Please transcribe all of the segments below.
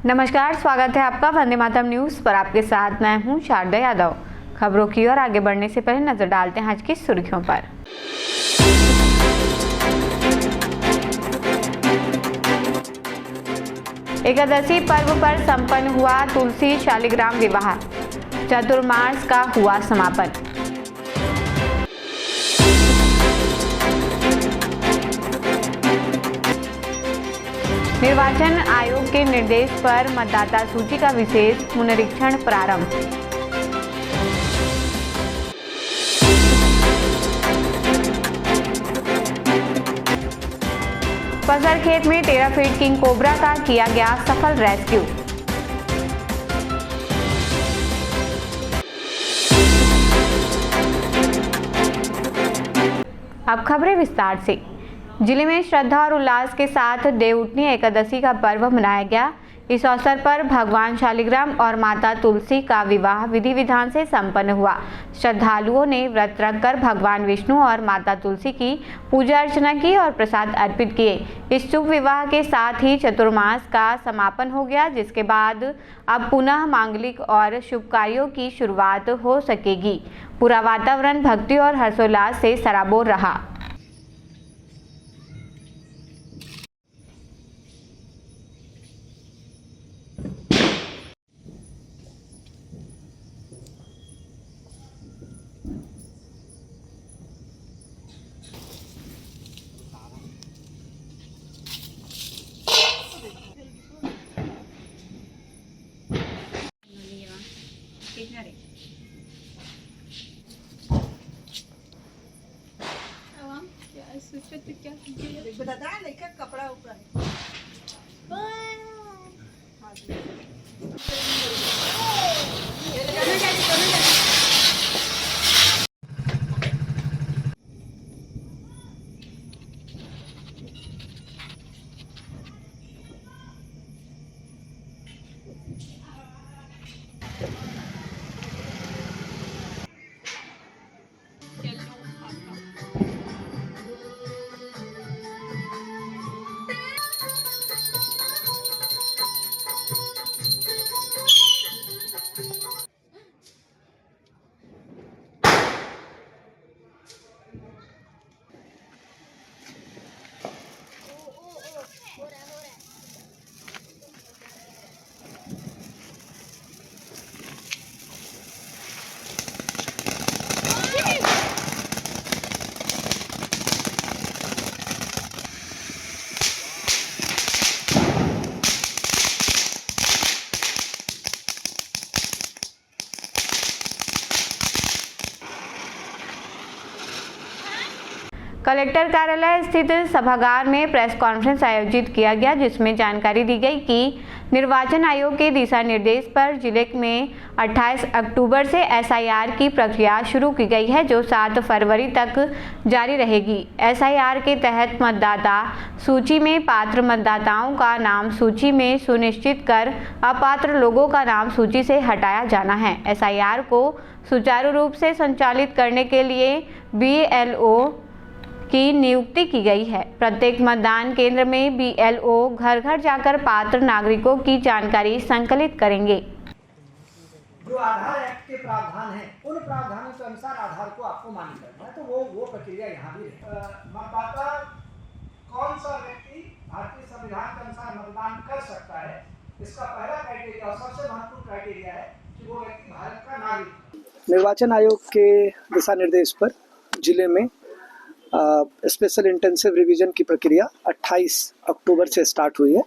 नमस्कार, स्वागत है आपका वंदे मातरम न्यूज पर। आपके साथ मैं हूं शारदा यादव। खबरों की ओर आगे बढ़ने से पहले नजर डालते हैं आज की सुर्खियों पर। एकादशी पर्व पर संपन्न हुआ तुलसी शालिग्राम विवाह, चतुर्मास का हुआ समापन। निर्वाचन आयोग के निर्देश पर मतदाता सूची का विशेष पुनरीक्षण प्रारंभ। पसर खेत में 13 फीट किंग कोबरा का किया गया सफल रेस्क्यू। अब खबरें विस्तार से। जिले में श्रद्धा और उल्लास के साथ देवउठनी एकादशी का पर्व मनाया गया। इस अवसर पर भगवान शालिग्राम और माता तुलसी का विवाह विधि विधान से संपन्न हुआ। श्रद्धालुओं ने व्रत रखकर भगवान विष्णु और माता तुलसी की पूजा अर्चना की और प्रसाद अर्पित किए। इस शुभ विवाह के साथ ही चतुर्मास का समापन हो गया, जिसके बाद अब पुनः मांगलिक और शुभ कार्यों की शुरुआत हो सकेगी। पूरा वातावरण भक्ति और हर्षोल्लास से सराबोर रहा। कपड़ा ऊपर कलेक्टर कार्यालय स्थित सभागार में प्रेस कॉन्फ्रेंस आयोजित किया गया, जिसमें जानकारी दी गई कि निर्वाचन आयोग के दिशा निर्देश पर जिले में 28 अक्टूबर से एसआईआर की प्रक्रिया शुरू की गई है, जो 7 फरवरी तक जारी रहेगी। एसआईआर के तहत मतदाता सूची में पात्र मतदाताओं का नाम सूची में सुनिश्चित कर अपात्र लोगों का नाम सूची से हटाया जाना है। एसआईआर को सुचारू रूप से संचालित करने के लिए बीएलओ की नियुक्ति की गई है। प्रत्येक मतदान केंद्र में बीएलओ घर घर जाकर पात्र नागरिकों की जानकारी संकलित करेंगे। जो आधार एक्ट के प्रावधान हैं, उन प्रावधानों के अनुसार आधार को आपको मान्य करना है, तो वो प्रक्रिया यहाँ भी है। मतदाता कौन सा व्यक्ति भारतीय संविधान के अनुसार मतदान कर सकता है, इसका पहला क्राइटेरिया और सबसे महत्वपूर्ण क्राइटेरिया है कि वो व्यक्ति भारत का नागरिक। निर्वाचन आयोग के दिशा निर्देश पर जिले में स्पेशल इंटेंसिव रिवीजन की प्रक्रिया 28 अक्टूबर से स्टार्ट हुई है।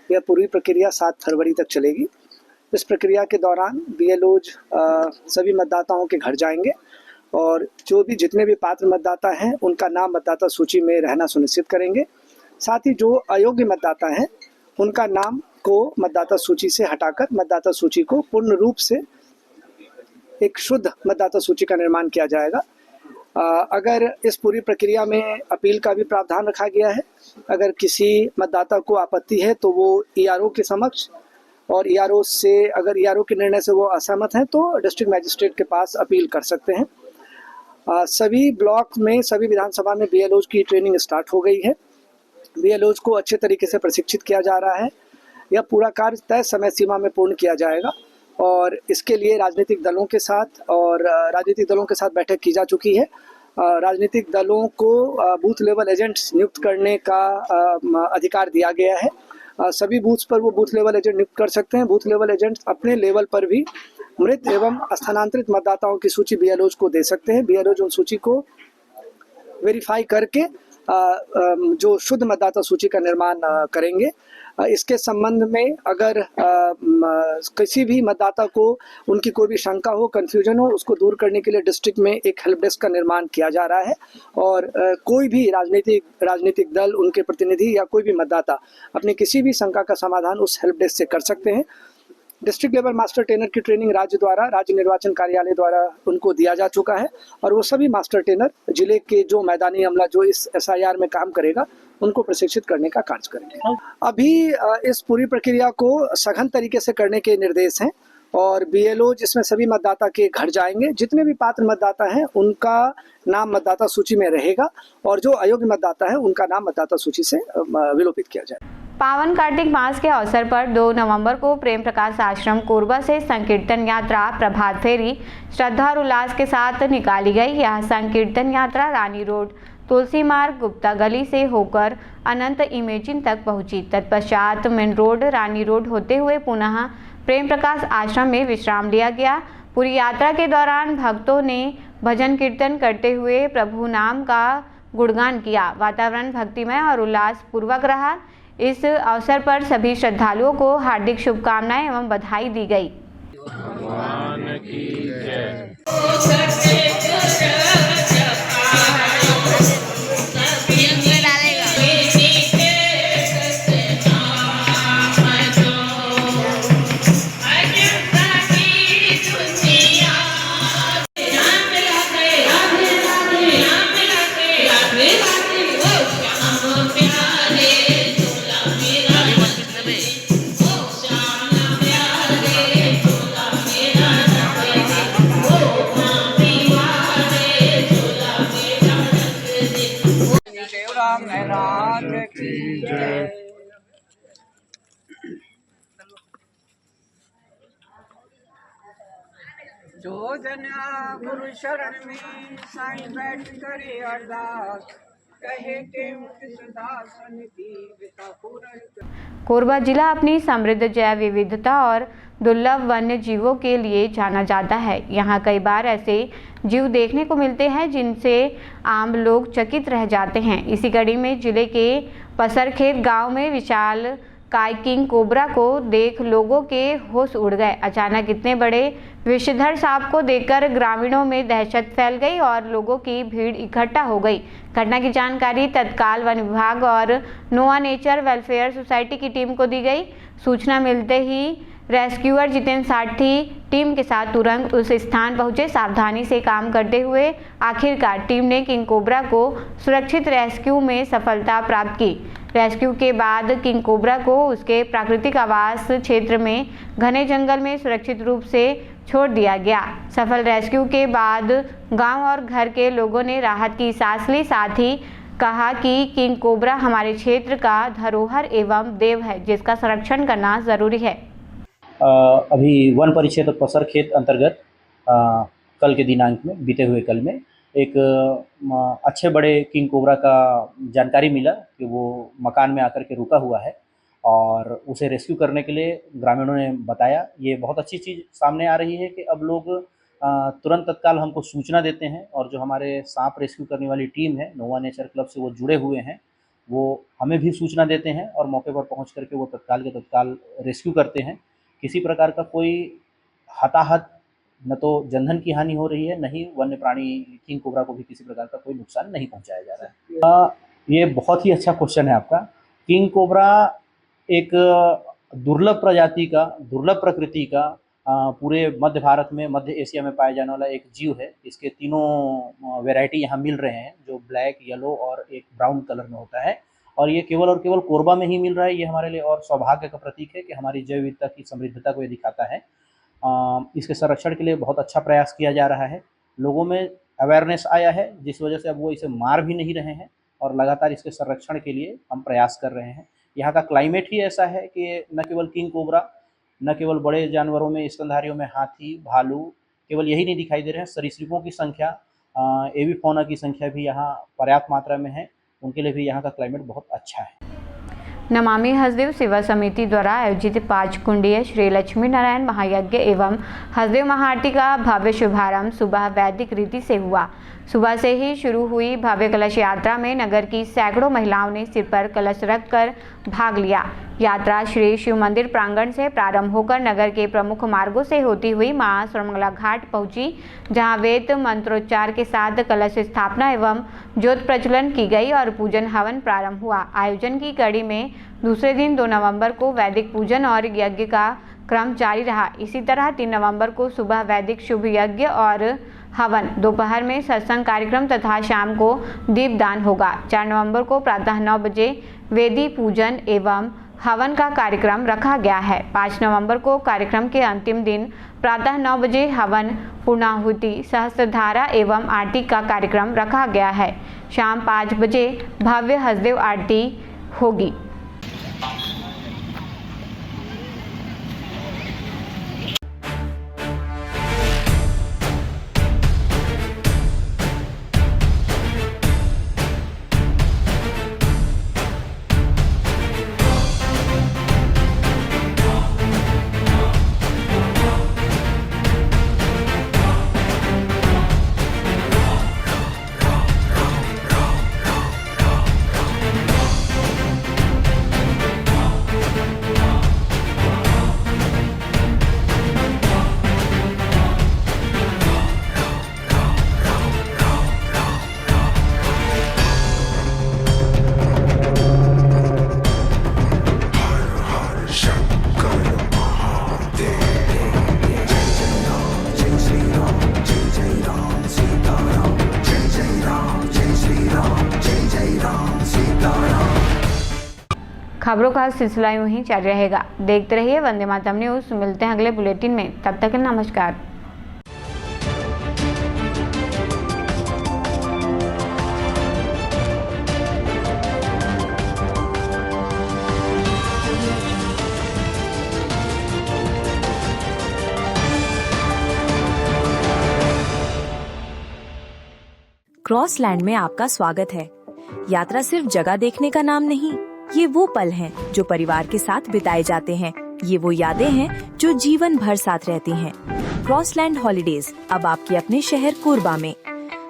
यह पूरी प्रक्रिया 7 फरवरी तक चलेगी। इस प्रक्रिया के दौरान बीएलओज सभी मतदाताओं के घर जाएंगे और जितने भी पात्र मतदाता हैं उनका नाम मतदाता सूची में रहना सुनिश्चित करेंगे। साथ ही जो अयोग्य मतदाता हैं उनका नाम को मतदाता सूची से हटाकर मतदाता सूची को पूर्ण रूप से एक शुद्ध मतदाता सूची का निर्माण किया जाएगा। अगर इस पूरी प्रक्रिया में अपील का भी प्रावधान रखा गया है। अगर किसी मतदाता को आपत्ति है तो वो ईआरओ के समक्ष, और ईआरओ से अगर ईआरओ के निर्णय से वो असहमत हैं तो डिस्ट्रिक्ट मैजिस्ट्रेट के पास अपील कर सकते हैं। सभी ब्लॉक में, सभी विधानसभा में बीएलओज की ट्रेनिंग स्टार्ट हो गई है। बीएलओज को अच्छे तरीके से प्रशिक्षित किया जा रहा है। यह पूरा कार्य तय समय सीमा में पूर्ण किया जाएगा और इसके लिए राजनीतिक दलों के साथ बैठक की जा चुकी है। राजनीतिक दलों को बूथ लेवल एजेंट्स नियुक्त करने का अधिकार दिया गया है। सभी बूथ्स पर वो बूथ लेवल एजेंट नियुक्त कर सकते हैं। बूथ लेवल एजेंट अपने लेवल पर भी मृत एवं स्थानांतरित मतदाताओं की सूची बीएलओज को दे सकते हैं। बीएलओज उन सूची को वेरीफाई करके जो शुद्ध मतदाता सूची का निर्माण करेंगे। इसके संबंध में अगर किसी भी मतदाता को उनकी कोई भी शंका हो, कन्फ्यूजन हो, उसको दूर करने के लिए डिस्ट्रिक्ट में एक हेल्प डेस्क का निर्माण किया जा रहा है और कोई भी राजनीतिक दल, उनके प्रतिनिधि या कोई भी मतदाता अपनी किसी भी शंका का समाधान उस हेल्प डेस्क से कर सकते हैं। डिस्ट्रिक्ट लेवल मास्टर ट्रेनर की ट्रेनिंग राज्य निर्वाचन कार्यालय द्वारा उनको दिया जा चुका है और वो सभी मास्टर ट्रेनर जिले के जो मैदानी अमला जो इस एसआईआर में काम करेगा उनको प्रशिक्षित करने का कार्य करेंगे। अभी इस पूरी प्रक्रिया को सघन तरीके से करने के निर्देश हैं और बीएलओ जिसमें सभी मतदाता के घर जाएंगे। जितने भी पात्र मतदाता हैं उनका नाम मतदाता सूची में रहेगा और जो अयोग्य मतदाता है उनका नाम मतदाता सूची से विलोपित किया जाएगा। पावन कार्तिक मास के अवसर पर 2 नवंबर को प्रेम प्रकाश आश्रम कोरबा से संकीर्तन यात्रा प्रभात फेरी श्रद्धा और उल्लास के साथ निकाली गई। यह संकीर्तन यात्रा रानी रोड, तुलसी मार्ग, गुप्ता गली से होकर अनंत इमेजिन तक पहुंची। तत्पश्चात मेन रोड, रानी रोड होते हुए पुनः प्रेम प्रकाश आश्रम में विश्राम लिया गया। पूरी यात्रा के दौरान भक्तों ने भजन कीर्तन करते हुए प्रभु नाम का गुणगान किया। वातावरण भक्तिमय और उल्लास पूर्वक रहा। इस अवसर पर सभी श्रद्धालुओं को हार्दिक शुभकामनाएं एवं बधाई दी गई। भगवान की जय। जो जना गुरु शरण में साईं बैठ करे अरदास, कहे के मुख सदा सन्निधि बिता पूरन। कोरबा जिला अपनी समृद्ध जैव विविधता और दुर्लभ वन्य जीवों के लिए जाना जाता है। यहाँ कई बार ऐसे जीव देखने को मिलते हैं जिनसे आम लोग चकित रह जाते हैं। इसी कड़ी में जिले के पसरखेत गांव में विशाल काय किंग कोबरा को देख लोगों के होश उड़ गए। अचानक इतने बड़े विषधर सांप को देखकर ग्रामीणों में दहशत फैल गई और लोगों की भीड़ इकट्ठा हो गई। घटना की जानकारी तत्काल वन विभाग और नोआ नेचर वेलफेयर सोसाइटी की टीम को दी गई। सूचना मिलते ही रेस्क्यूअर जितेंद्र साठी टीम के साथ तुरंत उस स्थान पहुंचे। सावधानी से काम करते हुए आखिरकार टीम ने किंग कोबरा को सुरक्षित रेस्क्यू में सफलता प्राप्त की। रेस्क्यू के बाद किंग कोबरा को उसके प्राकृतिक आवास क्षेत्र में घने जंगल में सुरक्षित रूप से छोड़ दिया गया। सफल रेस्क्यू के बाद गांव और घर के लोगों ने राहत की सांस ली। साथ ही कहा कि किंग कोबरा हमारे क्षेत्र का धरोहर एवं देव है, जिसका संरक्षण करना जरूरी है। अभी वन परिक्षेत्र पसरखेत अंतर्गत कल के दिनांक में, बीते हुए कल में एक अच्छे बड़े किंग कोबरा का जानकारी मिला कि वो मकान में आकर के रुका हुआ है और उसे रेस्क्यू करने के लिए ग्रामीणों ने बताया। ये बहुत अच्छी चीज़ सामने आ रही है कि अब लोग तुरंत तत्काल हमको सूचना देते हैं और जो हमारे सांप रेस्क्यू करने वाली टीम है, नोवा नेचर क्लब से वो जुड़े हुए हैं, वो हमें भी सूचना देते हैं और मौके पर पहुंच करके वो तत्काल के तत्काल रेस्क्यू करते हैं। किसी प्रकार का कोई हताहत, न तो जनधन की हानि हो रही है, न ही वन्य प्राणी किंग कोबरा को भी किसी प्रकार का कोई नुकसान नहीं पहुंचाया जा रहा है। ये बहुत ही अच्छा क्वेश्चन है आपका। किंग कोबरा एक दुर्लभ प्रजाति का, दुर्लभ प्रकृति का, पूरे मध्य भारत में, मध्य एशिया में पाया जाने वाला एक जीव है। इसके तीनों वैरायटी यहाँ मिल रहे हैं, जो ब्लैक, येलो और एक ब्राउन कलर में होता है और ये केवल और केवल कोरबा में ही मिल रहा है। ये हमारे लिए और सौभाग्य का प्रतीक है कि हमारी जैव विविधता की समृद्धता को ये दिखाता है। इसके संरक्षण के लिए बहुत अच्छा प्रयास किया जा रहा है। लोगों में अवेयरनेस आया है, जिस वजह से अब वो इसे मार भी नहीं रहे हैं और लगातार इसके संरक्षण के लिए हम प्रयास कर रहे हैं। यहाँ का क्लाइमेट ही ऐसा है कि न केवल किंग कोबरा, न केवल बड़े जानवरों में, स्तनधारियों में हाथी, भालू, केवल यही नहीं दिखाई दे रहे हैं, सरीसृपों की संख्या, एवी फौना की संख्या भी यहाँ पर्याप्त मात्रा में है। उनके लिए भी यहाँ का क्लाइमेट बहुत अच्छा है। नमामि हसदेव सेवा समिति द्वारा आयोजित 5 कुंडीय श्री लक्ष्मी नारायण महायज्ञ एवं हसदेव महाआरती का भव्य शुभारंभ सुबह वैदिक रीति से हुआ। सुबह से ही शुरू हुई भव्य कलश यात्रा में नगर की सैकड़ों महिलाओं ने सिर पर कलश रखकर भाग लिया। यात्रा श्री शिव मंदिर प्रांगण से प्रारंभ होकर नगर के प्रमुख मार्गों से होती हुई मां सर्वमंगला घाट पहुंची, जहां वेद मंत्रोच्चार के साथ कलश स्थापना एवं ज्योत प्रज्वलन की गई और पूजन हवन प्रारंभ हुआ। आयोजन की कड़ी में दूसरे दिन 2 नवंबर को वैदिक पूजन और यज्ञ का क्रम जारी रहा। इसी तरह 3 नवंबर को सुबह वैदिक शुभ यज्ञ और हवन, दोपहर में सत्संग कार्यक्रम तथा शाम को दीपदान होगा। 4 नवंबर को प्रातः 9 बजे वेदी पूजन एवं हवन का कार्यक्रम रखा गया है। 5 नवंबर को कार्यक्रम के अंतिम दिन प्रातः 9 बजे हवन, पूर्णाहुति, सहस्त्रधारा एवं आरती का कार्यक्रम रखा गया है। शाम 5 बजे भव्य हसदेव आरती होगी। खबरों का सिलसिला यूं ही जारी रहेगा। देखते रहिए वंदे मातरम न्यूज़। मिलते हैं अगले बुलेटिन में, तब तक नमस्कार। क्रॉसलैंड में आपका स्वागत है। यात्रा सिर्फ जगह देखने का नाम नहीं, ये वो पल हैं जो परिवार के साथ बिताए जाते हैं। ये वो यादें हैं जो जीवन भर साथ रहती हैं। क्रॉसलैंड हॉलिडेज अब आपके अपने शहर कोरबा में।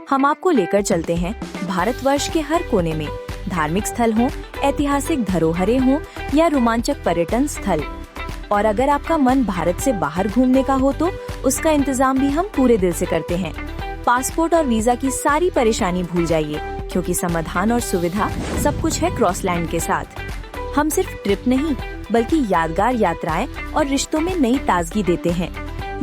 हम आपको लेकर चलते हैं भारतवर्ष के हर कोने में, धार्मिक स्थल हो, ऐतिहासिक धरोहरें हो या रोमांचक पर्यटन स्थल। और अगर आपका मन भारत से बाहर घूमने का हो तो उसका इंतजाम भी हम पूरे दिल से करते हैं। पासपोर्ट और वीजा की सारी परेशानी भूल जाइए, क्योंकि समाधान और सुविधा सब कुछ है क्रॉसलैंड के साथ। हम सिर्फ ट्रिप नहीं बल्कि यादगार यात्राएं और रिश्तों में नई ताजगी देते हैं।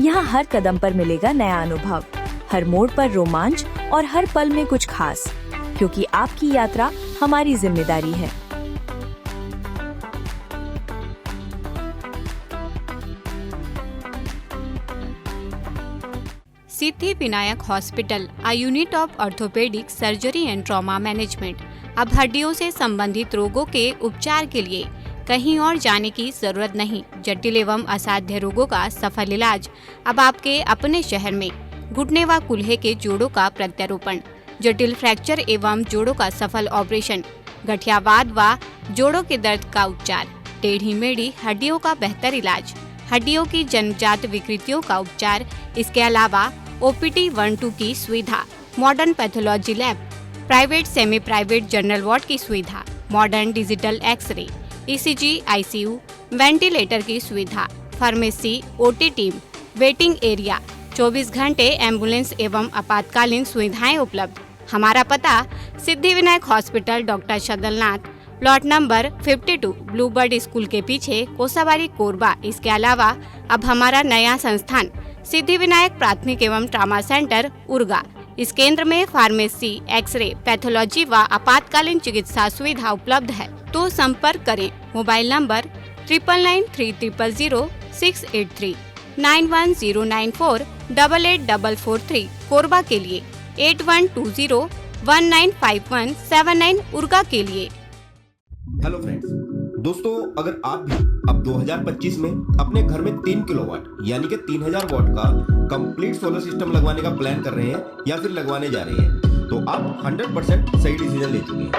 यहाँ हर कदम पर मिलेगा नया अनुभव, हर मोड़ पर रोमांच और हर पल में कुछ खास, क्योंकि आपकी यात्रा हमारी जिम्मेदारी है। Siddhi Vinayak hospital, a unit of orthopedic surgery and trauma management। अब हड्डियों से संबंधित रोगों के उपचार के लिए कहीं और जाने की जरूरत नहीं। जटिल एवं असाध्य रोगों का सफल इलाज अब आपके अपने शहर में। घुटने व कूल्हे के जोड़ों का प्रत्यारोपण, जटिल फ्रैक्चर एवं जोड़ों का सफल ऑपरेशन, गठियावाद व जोड़ों के दर्द का उपचार, टेढ़ी मेढ़ी हड्डियों का बेहतर इलाज, हड्डियों की जन्मजात विकृतियों का उपचार। इसके अलावा OPD 1-2 की सुविधा, modern pathology lab, private semi private general ward की सुविधा, modern digital x-ray, ECG, ICU, ventilator की सुविधा, pharmacy, OT team, waiting area, 24 घंटे एम्बुलेंस एवं आपातकालीन सुविधाएं उपलब्ध। हमारा पता Siddhi Vinayak hospital, doctor Shadalnath, plot number 52, Bluebird school के पीछे, कोसाबारी, कोरबा। इसके अलावा अब हमारा नया संस्थान सिद्धि विनायक प्राथमिक एवं ट्रामा सेंटर, उर्गा। इस केंद्र में फार्मेसी, एक्सरे, पैथोलॉजी व आपातकालीन चिकित्सा सुविधा उपलब्ध है। तो संपर्क करें। मोबाइल नंबर 9993000683, 9109488443, कोरबा के लिए 8120195179, उर्गा के लिए। हेलो फ्रेंड्स, दोस्तों, अगर आप भी अब 2025 में अपने घर में 3 किलोवाट यानी कि 3000 वाट का कंप्लीट सोलर सिस्टम लगवाने का प्लान कर रहे हैं या फिर लगवाने जा रहे हैं, तो आप 100% सही डिसीजन ले चुके हैं।